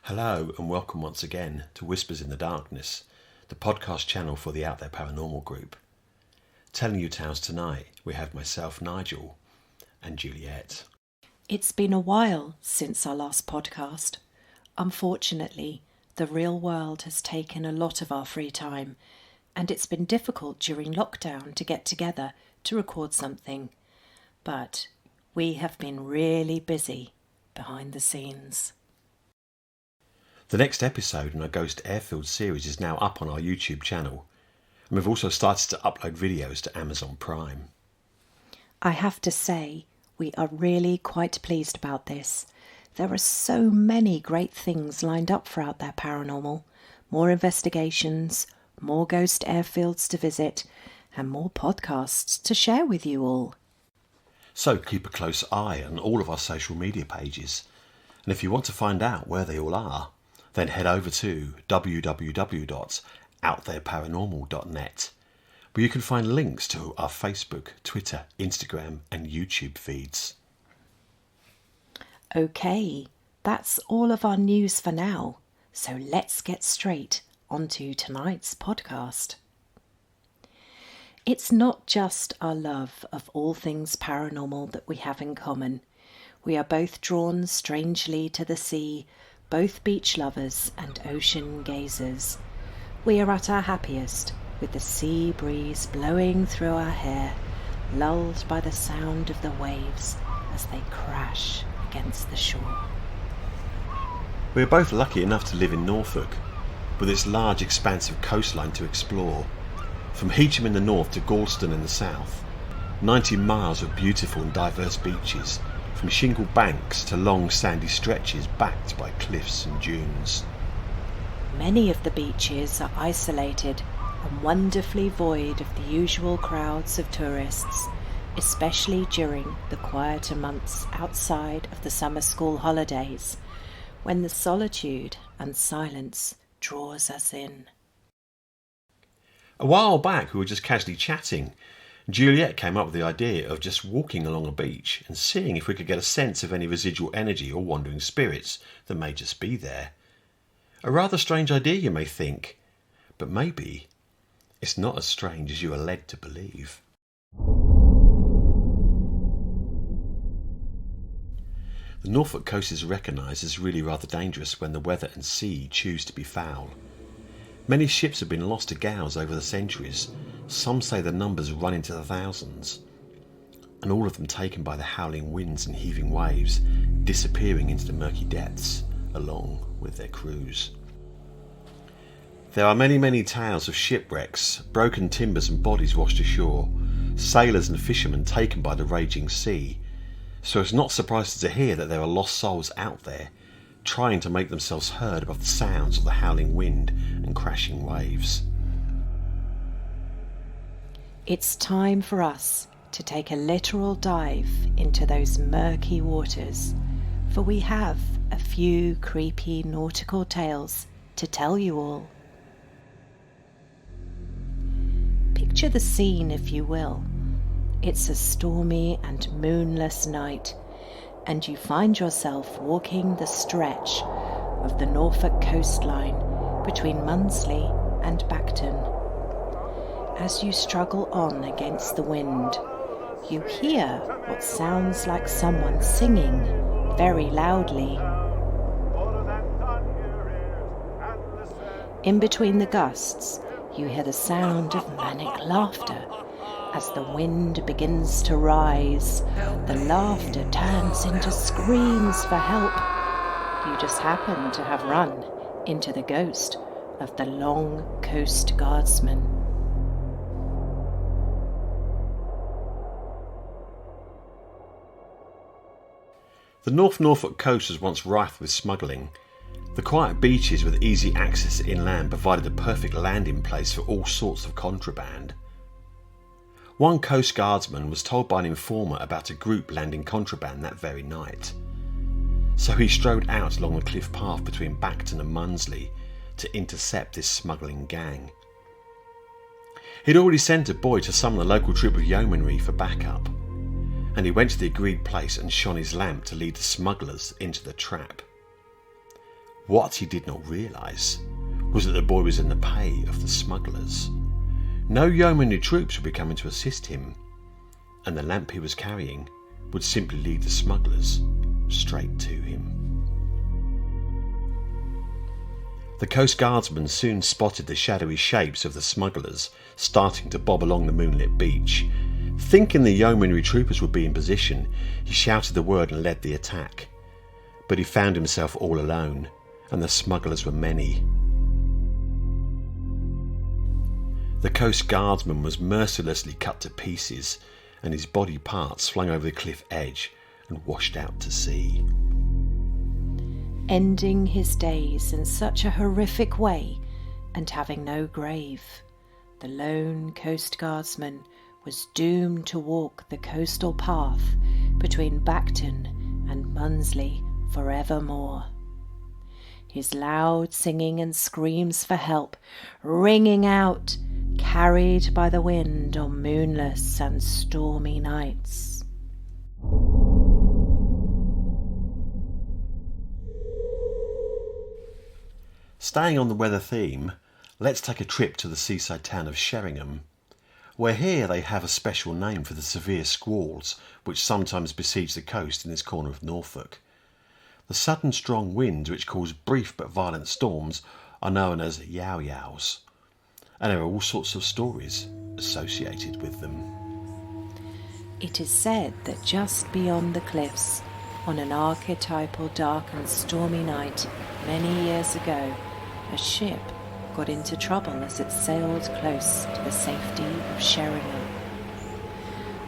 Hello and welcome once again to Whispers in the Darkness, the podcast channel for the Out There Paranormal group. Telling you tales tonight, we have myself, Nigel, and Juliet. It's been a while since our last podcast. Unfortunately, the real world has taken a lot of our free time, and it's been difficult during lockdown to get together to record something. But we have been really busy behind the scenes. The next episode in our Ghost Airfield series is now up on our YouTube channel, and we've also started to upload videos to Amazon Prime. I have to say, we are really quite pleased about this. There are so many great things lined up for Out There Paranormal. More investigations, more ghost airfields to visit, and more podcasts to share with you all. So keep a close eye on all of our social media pages, and if you want to find out where they all are, then head over to www.outthereparanormal.net, where you can find links to our Facebook, Twitter, Instagram and YouTube feeds. Okay, that's all of our news for now, so let's get straight onto tonight's podcast. It's not just our love of all things paranormal that we have in common. We are both drawn strangely to the sea, both beach lovers and ocean gazers. We are at our happiest with the sea breeze blowing through our hair, lulled by the sound of the waves as they crash against the shore. We are both lucky enough to live in Norfolk, with its large expansive coastline to explore. From Heacham in the north to Galston in the south, 90 miles of beautiful and diverse beaches, from shingle banks to long sandy stretches backed by cliffs and dunes. Many of the beaches are isolated and wonderfully void of the usual crowds of tourists, especially during the quieter months outside of the summer school holidays, when the solitude and silence draws us in. A while back we were just casually chatting. Juliet came up with the idea of just walking along a beach and seeing if we could get a sense of any residual energy or wandering spirits that may just be there. A rather strange idea, you may think, but maybe it's not as strange as you are led to believe. The Norfolk coast is recognised as really rather dangerous when the weather and sea choose to be foul. Many ships have been lost to gales over the centuries. Some say the numbers run into the thousands, and all of them taken by the howling winds and heaving waves, disappearing into the murky depths along with their crews. There are many tales of shipwrecks, broken timbers and bodies washed ashore, sailors and fishermen taken by the raging sea, so it's not surprising to hear that there are lost souls out there trying to make themselves heard above the sounds of the howling wind and crashing waves. It's time for us to take a literal dive into those murky waters, for we have a few creepy nautical tales to tell you all. Picture the scene, if you will. It's a stormy and moonless night, and you find yourself walking the stretch of the Norfolk coastline between Munsley and Bacton. As you struggle on against the wind, you hear what sounds like someone singing very loudly. In between the gusts, you hear the sound of manic laughter. As the wind begins to rise, the laughter turns into screams for help. You just happen to have run into the ghost of the long coast guardsman. The North Norfolk coast was once rife with smuggling. The quiet beaches with easy access inland provided the perfect landing place for all sorts of contraband. One coast guardsman was told by an informer about a group landing contraband that very night. So he strode out along the cliff path between Bacton and Munsley to intercept this smuggling gang. He'd already sent a boy to summon the local troop of yeomanry for backup, and he went to the agreed place and shone his lamp to lead the smugglers into the trap. What he did not realise was that the boy was in the pay of the smugglers. No yeomanry troops would be coming to assist him, and the lamp he was carrying would simply lead the smugglers straight to him. The coast guardsman soon spotted the shadowy shapes of the smugglers starting to bob along the moonlit beach. Thinking the yeomanry troopers would be in position, he shouted the word and led the attack. But he found himself all alone, and the smugglers were many. The coast guardsman was mercilessly cut to pieces, and his body parts flung over the cliff edge and washed out to sea. Ending his days in such a horrific way and having no grave, the lone coast guardsman was doomed to walk the coastal path between Bacton and Munsley forevermore. His loud singing and screams for help ringing out, carried by the wind on moonless and stormy nights. Staying on the weather theme, let's take a trip to the seaside town of Sheringham, where here they have a special name for the severe squalls which sometimes besiege the coast in this corner of Norfolk. The sudden strong winds which cause brief but violent storms are known as yow-yows, and there are all sorts of stories associated with them. It is said that just beyond the cliffs, on an archetypal dark and stormy night many years ago, a ship got into trouble as it sailed close to the safety of Sheringham.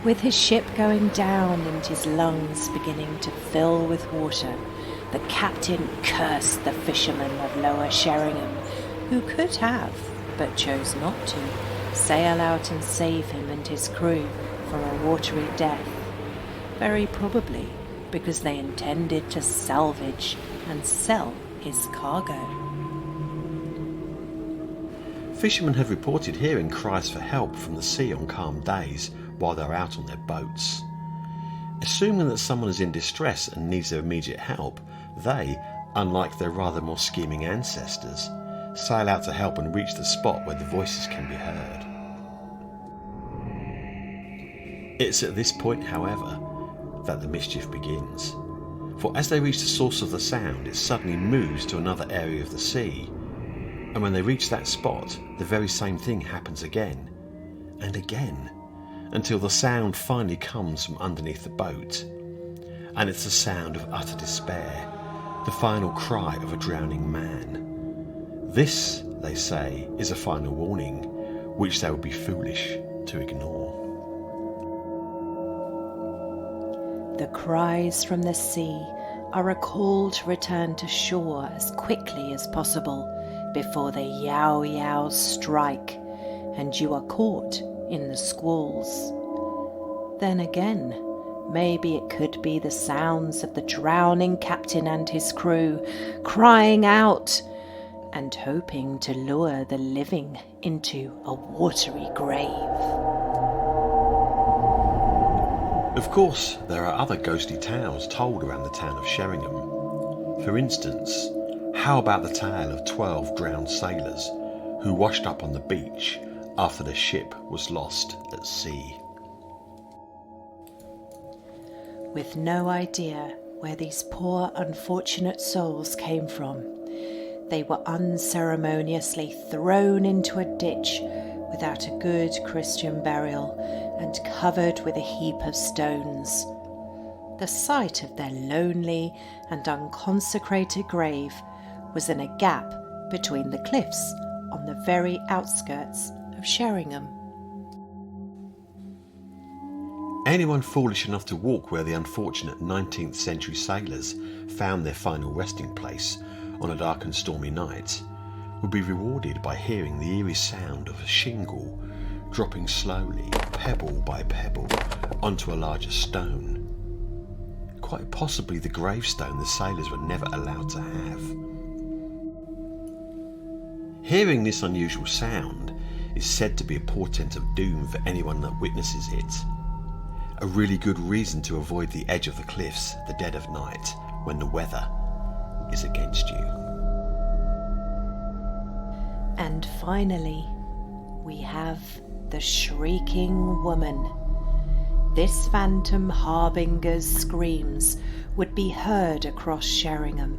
With his ship going down and his lungs beginning to fill with water, the captain cursed the fishermen of Lower Sheringham, who could have, but chose not to, sail out and save him and his crew from a watery death, very probably because they intended to salvage and sell his cargo. Fishermen have reported hearing cries for help from the sea on calm days while they're out on their boats. Assuming that someone is in distress and needs their immediate help, they, unlike their rather more scheming ancestors, sail out to help and reach the spot where the voices can be heard. It's at this point, however, that the mischief begins. For as they reach the source of the sound, it suddenly moves to another area of the sea. And when they reach that spot, the very same thing happens again and again, until the sound finally comes from underneath the boat. And it's the sound of utter despair, the final cry of a drowning man. This, they say, is a final warning, which they would be foolish to ignore. The cries from the sea are a call to return to shore as quickly as possible before the yow-yows strike and you are caught in the squalls. Then again, maybe it could be the sounds of the drowning captain and his crew crying out and hoping to lure the living into a watery grave. Of course, there are other ghostly tales told around the town of Sheringham. For instance, how about the tale of 12 drowned sailors who washed up on the beach after their ship was lost at sea? With no idea where these poor unfortunate souls came from, they were unceremoniously thrown into a ditch without a good Christian burial and covered with a heap of stones. The sight of their lonely and unconsecrated grave was in a gap between the cliffs on the very outskirts of Sheringham. Anyone foolish enough to walk where the unfortunate 19th century sailors found their final resting place on a dark and stormy night would be rewarded by hearing the eerie sound of a shingle dropping slowly, pebble by pebble, onto a larger stone. Quite possibly the gravestone the sailors were never allowed to have. Hearing this unusual sound is said to be a portent of doom for anyone that witnesses it. A really good reason to avoid the edge of the cliffs at the dead of night when the weather is against you. And finally, we have the Shrieking Woman. This phantom harbinger's screams would be heard across Sheringham,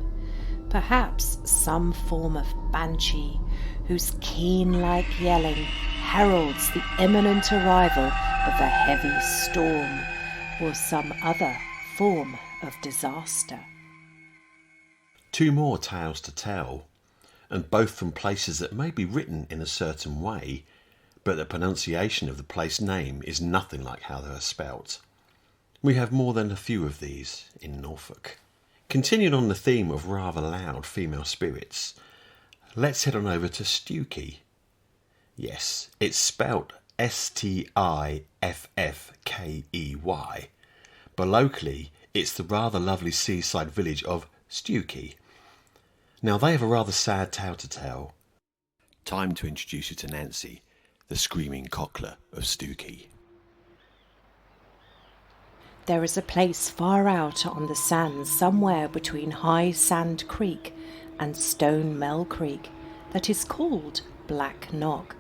perhaps some form of banshee whose keen-like yelling heralds the imminent arrival of a heavy storm or some other form of disaster. Two more tales to tell, and both from places that may be written in a certain way, but the pronunciation of the place name is nothing like how they are spelt. We have more than a few of these in Norfolk. Continuing on the theme of rather loud female spirits, let's head on over to Stewkey. Yes, it's spelt Stiffkey, but locally it's the rather lovely seaside village of Stewkey. Now they have a rather sad tale to tell. Time to introduce you to Nancy, the screaming cockler of Stewkey. There is a place far out on the sands somewhere between High Sand Creek and Stone Mill Creek that is called Black Knock.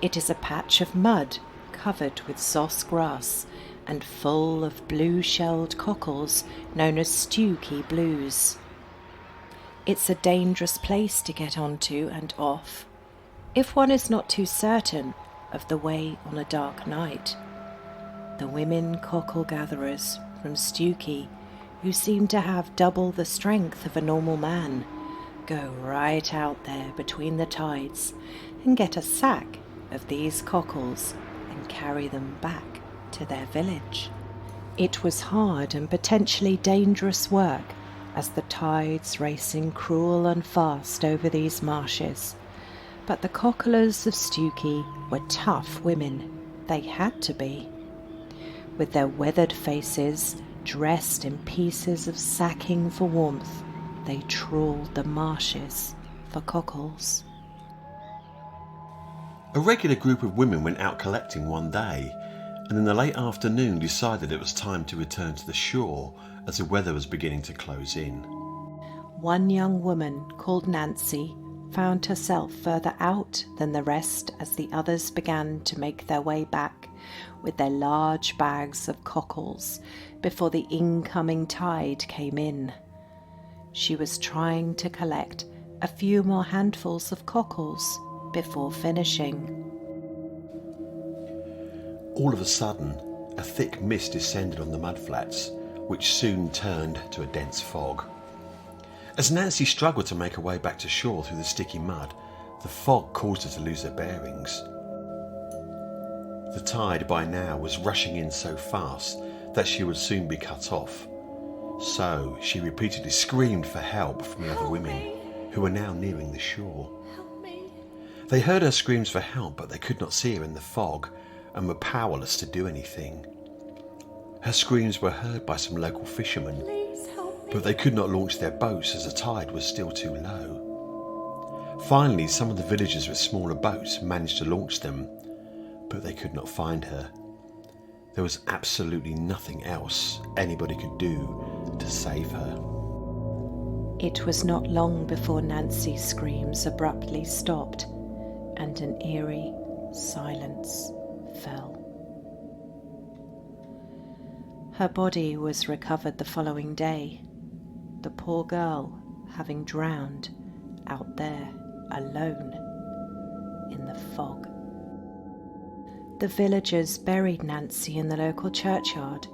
It is a patch of mud covered with soss grass and full of blue-shelled cockles known as Stewkey blues. It's a dangerous place to get onto and off, if one is not too certain of the way on a dark night. The women cockle gatherers from Stewkey, who seem to have double the strength of a normal man, go right out there between the tides and get a sack of these cockles and carry them back to their village. It was hard and potentially dangerous work, as the tides racing cruel and fast over these marshes. But the cocklers of Stewkey were tough women. They had to be. With their weathered faces dressed in pieces of sacking for warmth, they trawled the marshes for cockles. A regular group of women went out collecting one day, and in the late afternoon decided it was time to return to the shore as the weather was beginning to close in. One young woman called Nancy found herself further out than the rest as the others began to make their way back with their large bags of cockles before the incoming tide came in. She was trying to collect a few more handfuls of cockles before finishing. All of a sudden, a thick mist descended on the mudflats, which soon turned to a dense fog. As Nancy struggled to make her way back to shore through the sticky mud, the fog caused her to lose her bearings. The tide by now was rushing in so fast that she would soon be cut off. So she repeatedly screamed for help from the other women, who were now nearing the shore. They heard her screams for help, but they could not see her in the fog and were powerless to do anything. Her screams were heard by some local fishermen, but they could not launch their boats as the tide was still too low. Finally, some of the villagers with smaller boats managed to launch them, but they could not find her. There was absolutely nothing else anybody could do to save her. It was not long before Nancy's screams abruptly stopped and an eerie silence fell. Her body was recovered the following day, the poor girl having drowned out there alone in the fog. The villagers buried Nancy in the local churchyard,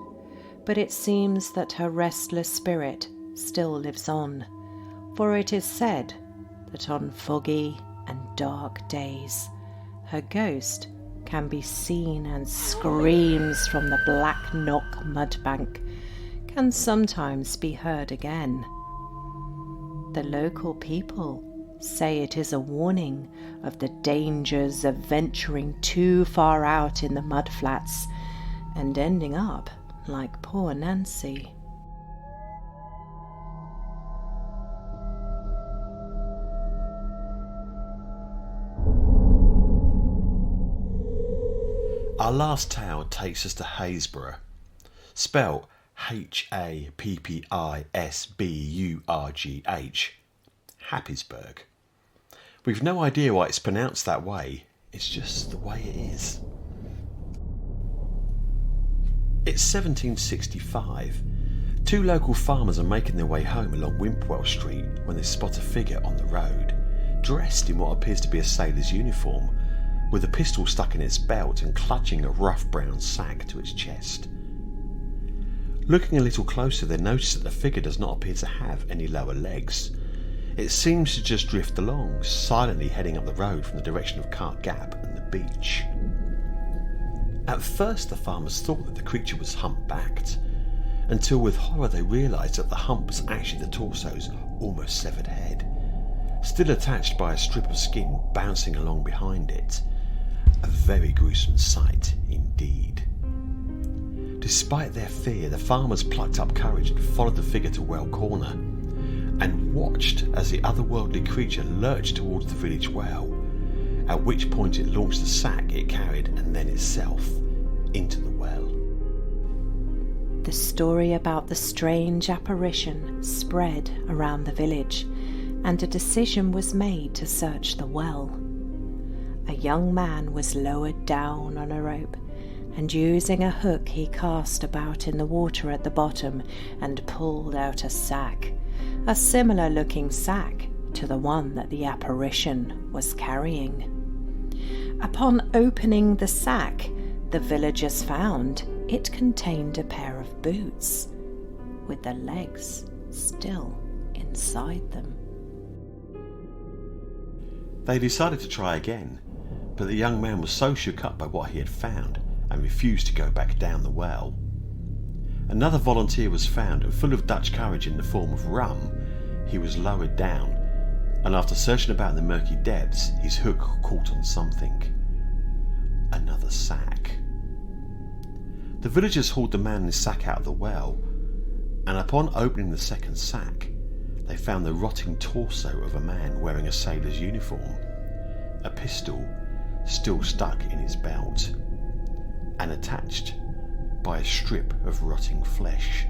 but it seems that her restless spirit still lives on, for it is said that on foggy and dark days her ghost can be seen, and screams from the Black Knock mudbank can sometimes be heard again. The local people say it is a warning of the dangers of venturing too far out in the mudflats and ending up like poor Nancy. Our last tale takes us to Haysborough, spelt Happysburgh, We've no idea why it's pronounced that way, it's just the way it is. It's 1765. Two local farmers are making their way home along Wimpwell Street when they spot a figure on the road, dressed in what appears to be a sailor's uniform, with a pistol stuck in its belt and clutching a rough brown sack to its chest. Looking a little closer, they notice that the figure does not appear to have any lower legs. It seems to just drift along, silently heading up the road from the direction of Cart Gap and the beach. At first the farmers thought that the creature was humpbacked, until with horror they realised that the hump was actually the torso's almost severed head, still attached by a strip of skin bouncing along behind it. A very gruesome sight indeed. Despite their fear, the farmers plucked up courage and followed the figure to Well Corner, and watched as the otherworldly creature lurched towards the village well, at which point it launched the sack it carried and then itself into the well. The story about the strange apparition spread around the village, and a decision was made to search the well. A young man was lowered down on a rope, and using a hook he cast about in the water at the bottom and pulled out a sack, a similar looking sack to the one that the apparition was carrying. Upon opening the sack, the villagers found it contained a pair of boots, with the legs still inside them. They decided to try again, but the young man was so shook up by what he had found and refused to go back down the well. Another volunteer was found, and full of Dutch courage in the form of rum, he was lowered down, and after searching about in the murky depths, his hook caught on something. Another sack. The villagers hauled the man and his sack out of the well, and upon opening the second sack, they found the rotting torso of a man wearing a sailor's uniform, a pistol still stuck in his belt, and attached by a strip of rotting flesh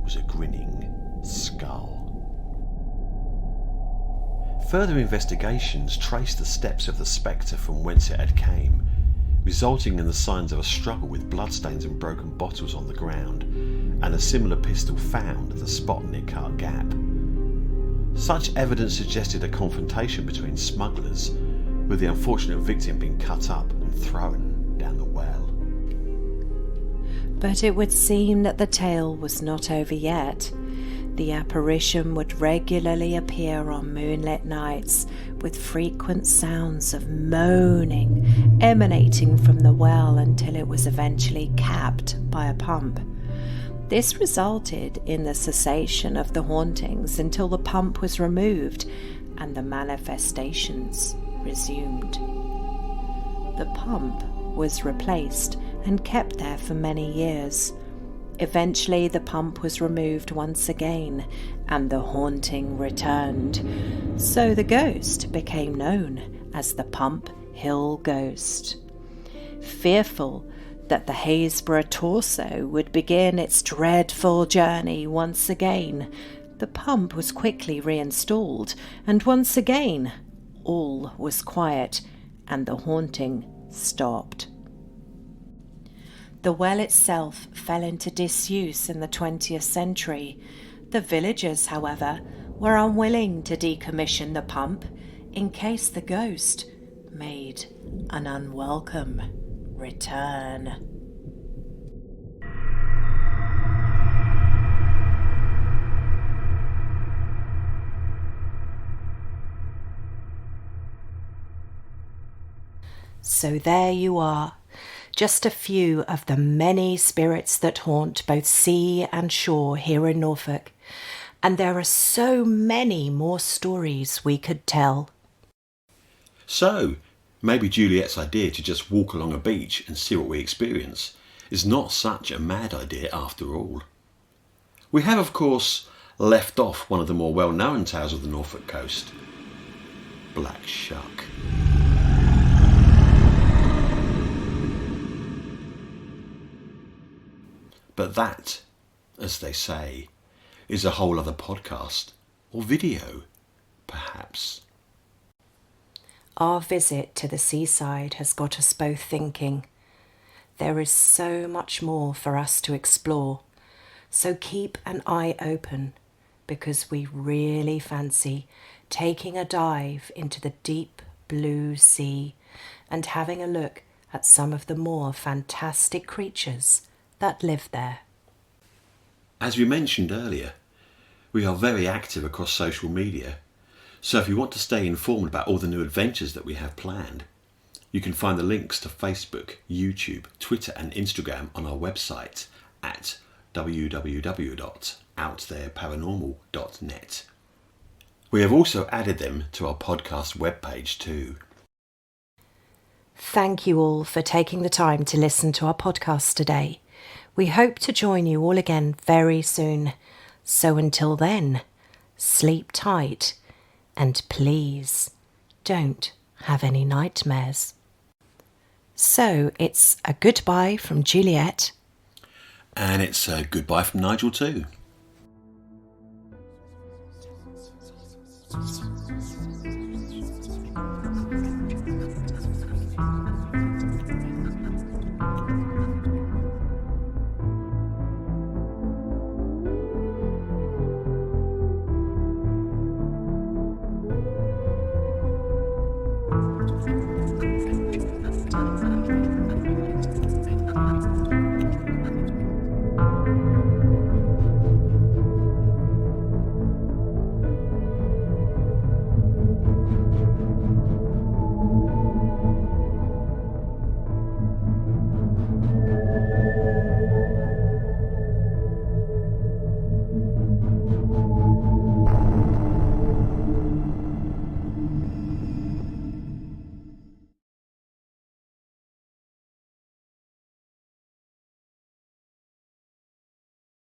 was a grinning skull. Further investigations traced the steps of the spectre from whence it had came, resulting in the signs of a struggle with bloodstains and broken bottles on the ground, and a similar pistol found at the spot near Cart Gap. Such evidence suggested a confrontation between smugglers, with the unfortunate victim being cut up and thrown down the well. But it would seem that the tale was not over yet. The apparition would regularly appear on moonlit nights, with frequent sounds of moaning emanating from the well until it was eventually capped by a pump. This resulted in the cessation of the hauntings until the pump was removed and the manifestations resumed. The pump was replaced and kept there for many years. Eventually the pump was removed once again and the haunting returned, so the ghost became known as the Pump Hill Ghost. Fearful that the Haysborough torso would begin its dreadful journey once again, the pump was quickly reinstalled, and once again all was quiet and the haunting stopped. The well itself fell into disuse in the 20th century. The villagers, however, were unwilling to decommission the pump in case the ghost made an unwelcome return. So there you are, just a few of the many spirits that haunt both sea and shore here in Norfolk, and there are so many more stories we could tell. So, maybe Juliet's idea to just walk along a beach and see what we experience is not such a mad idea after all. We have, of course, left off one of the more well-known tales of the Norfolk coast, Black Shuck. But that, as they say, is a whole other podcast, or video, perhaps. Our visit to the seaside has got us both thinking. There is so much more for us to explore, so keep an eye open because we really fancy taking a dive into the deep blue sea and having a look at some of the more fantastic creatures that live there. As we mentioned earlier, we are very active across social media, so if you want to stay informed about all the new adventures that we have planned, you can find the links to Facebook, YouTube, Twitter and Instagram on our website at www.outthereparanormal.net. We have also added them to our podcast webpage too. Thank you all for taking the time to listen to our podcast today. We hope to join you all again very soon. So until then, sleep tight and please don't have any nightmares. So it's a goodbye from Juliet. And it's a goodbye from Nigel too.